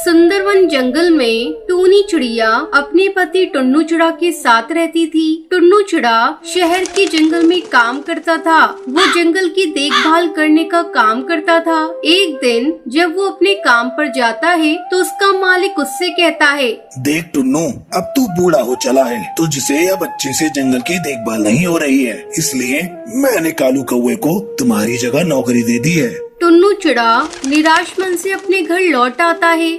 सुंदरवन जंगल में टूनी चिड़िया अपने पति टुन्नू चिड़ा के साथ रहती थी। टुन्नू चिड़ा शहर के जंगल में काम करता था। वो जंगल की देखभाल करने का काम करता था। एक दिन जब वो अपने काम पर जाता है तो उसका मालिक उससे कहता है, देख टुन्नू, अब तू बूढ़ा हो चला है, तुझसे अब अच्छे से जंगल की देखभाल नहीं हो रही है, इसलिए मैंने कालू कौवे को तुम्हारी जगह नौकरी दे दी है। टुन्नू चिड़ा निराश मन से अपने घर लौट आता है।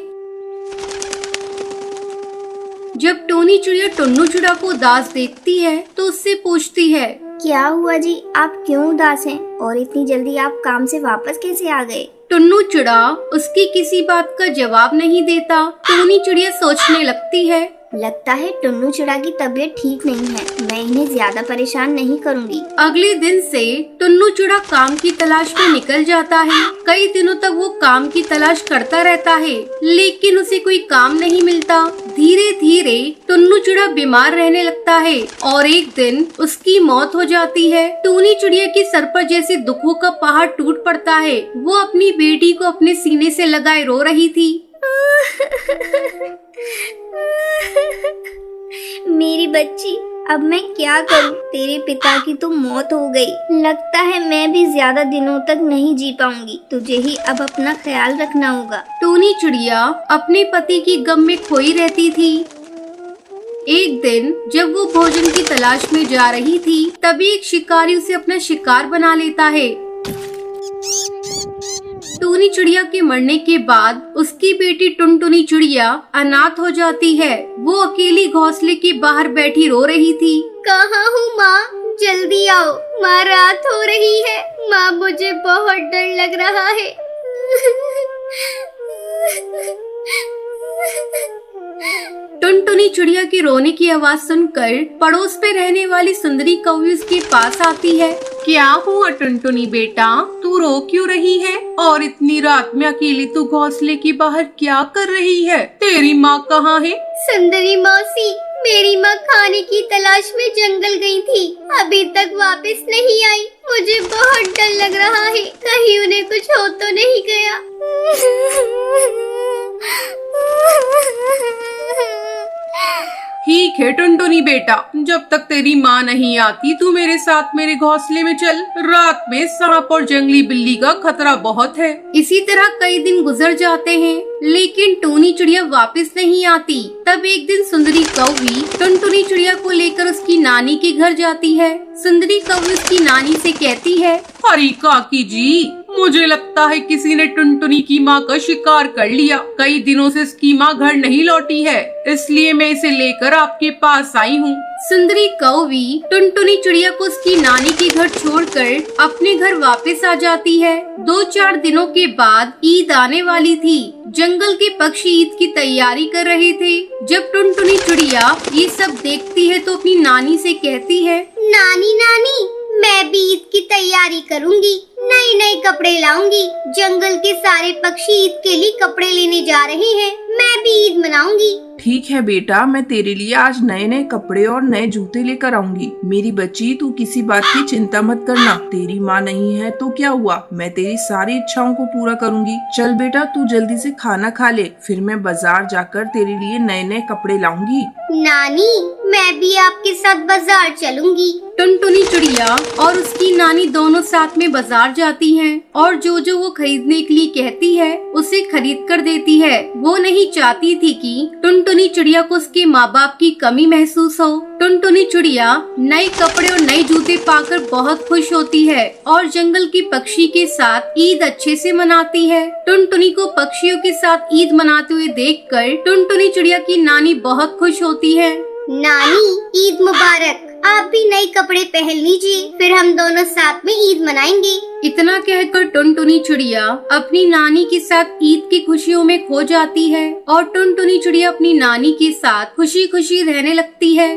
जब टूनी चिड़िया टुन्नू चिड़ा को उदास देखती है तो उससे पूछती है, क्या हुआ जी, आप क्यों उदास हैं और इतनी जल्दी आप काम से वापस कैसे आ गए? टुन्नू चिड़ा उसकी किसी बात का जवाब नहीं देता। टूनी चिड़िया सोचने लगती है, लगता है टुन्नू चिड़ा की तबीयत ठीक नहीं है, मैं इन्हें ज्यादा परेशान नहीं करूंगी। अगले दिन से टुन्नू चिड़ा काम की तलाश में निकल जाता है। कई दिनों तक वो काम की तलाश करता रहता है, लेकिन उसे कोई काम नहीं मिलता। धीरे धीरे टुन्नू चिड़ा बीमार रहने लगता है और एक दिन उसकी मौत हो जाती है। टूनी चिड़िया के सर पर जैसे दुखों का पहाड़ टूट पड़ता है। वो अपनी बेटी को अपने सीने से लगाए रो रही थी। मेरी बच्ची, अब मैं क्या करूं? तेरे पिता की तो मौत हो गई। लगता है मैं भी ज्यादा दिनों तक नहीं जी पाऊंगी। तुझे ही अब अपना ख्याल रखना होगा। टूनी चिड़िया अपने पति की गम में खोई रहती थी। एक दिन जब वो भोजन की तलाश में जा रही थी, तभी एक शिकारी उसे अपना शिकार बना लेता है। टूनी चिड़िया के मरने के बाद उसकी बेटी टुनटुनी चिड़िया अनाथ हो जाती है। वो अकेली घोंसले के बाहर बैठी रो रही थी। कहाँ हूँ माँ, जल्दी आओ, माँ रात हो रही है। माँ, मुझे बहुत डर लग रहा है। टुनटुनी चिड़िया की रोने की आवाज सुनकर पड़ोस पे रहने वाली सुंदरी कौवी उसके पास आती है। क्या हुआ टुनटुनी बेटा, तू रो क्यों रही है? और इतनी रात में अकेली तू घोंसले के बाहर क्या कर रही है? तेरी माँ कहाँ है? सुंदरी मौसी, मेरी माँ खाने की तलाश में जंगल गई थी, अभी तक वापस नहीं आई। मुझे बहुत डर लग रहा है, कहीं उन्हें कुछ हो तो नहीं गया। ठीक है टुनटुनी बेटा, जब तक तेरी माँ नहीं आती तू मेरे साथ मेरे घोंसले में चल। रात में सांप और जंगली बिल्ली का खतरा बहुत है। इसी तरह कई दिन गुजर जाते हैं, लेकिन टूनी चिड़िया वापस नहीं आती। तब एक दिन सुंदरी कौवी टुनटुनी चिड़िया को लेकर उसकी नानी के घर जाती है। सुंदरी कौवी उसकी नानी से कहती है, अरे काकी जी, मुझे लगता है किसी ने टुनटुनी की माँ का शिकार कर लिया। कई दिनों से इसकी माँ घर नहीं लौटी है, इसलिए मैं इसे लेकर आपके पास आई हूँ। सुंदरी कौवी टुनटुनी चिड़िया को उसकी नानी के घर छोड़कर अपने घर वापस आ जाती है। 2-4 दिनों के बाद ईद आने वाली थी। जंगल के पक्षी ईद की तैयारी कर रहे थे। जब टुनटुनी चिड़िया ये सब देखती है तो अपनी नानी से कहती है, नानी नानी, मैं भी ईद की तैयारी करूंगी, नए नए कपड़े लाऊंगी। जंगल के सारे पक्षी ईद के लिए कपड़े लेने जा रहे हैं, मैं भी ईद मनाऊंगी। ठीक है बेटा, मैं तेरे लिए आज नए नए कपड़े और नए जूते लेकर आऊंगी। मेरी बच्ची, तू किसी बात की चिंता मत करना। तेरी माँ नहीं है तो क्या हुआ, मैं तेरी सारी इच्छाओं को पूरा करूंगी। चल बेटा, तू जल्दी से खाना खा ले, फिर मैं बाजार जाकर तेरे लिए नए नए कपड़े लाऊंगी। नानी, मैं भी आपके साथ बाजार चलूंगी। टुनटुनी चिड़िया और उसकी नानी दोनों साथ में बाजार जाती हैं और जो जो वो खरीदने के लिए कहती है उसे खरीद कर देती है। वो नहीं चाहती थी कि टुनटुनी चिड़िया को उसके माँ बाप की कमी महसूस हो। टुनटुनी चिड़िया नए कपड़े और नए जूते पाकर बहुत खुश होती है और जंगल के पक्षी के साथ ईद अच्छे से मनाती है। टुनटुनी को पक्षियों के साथ ईद मनाते हुए देखकर टुनटुनी चिड़िया की नानी बहुत खुश होती है। नानी, ईद मुबारक। आप भी नए कपड़े पहन लीजिए, फिर हम दोनों साथ में ईद मनाएंगे। इतना कहकर टुनटुनी चिड़िया अपनी नानी के साथ ईद की खुशियों में खो जाती है और टुनटुनी चिड़िया अपनी नानी के साथ खुशी खुशी रहने लगती है।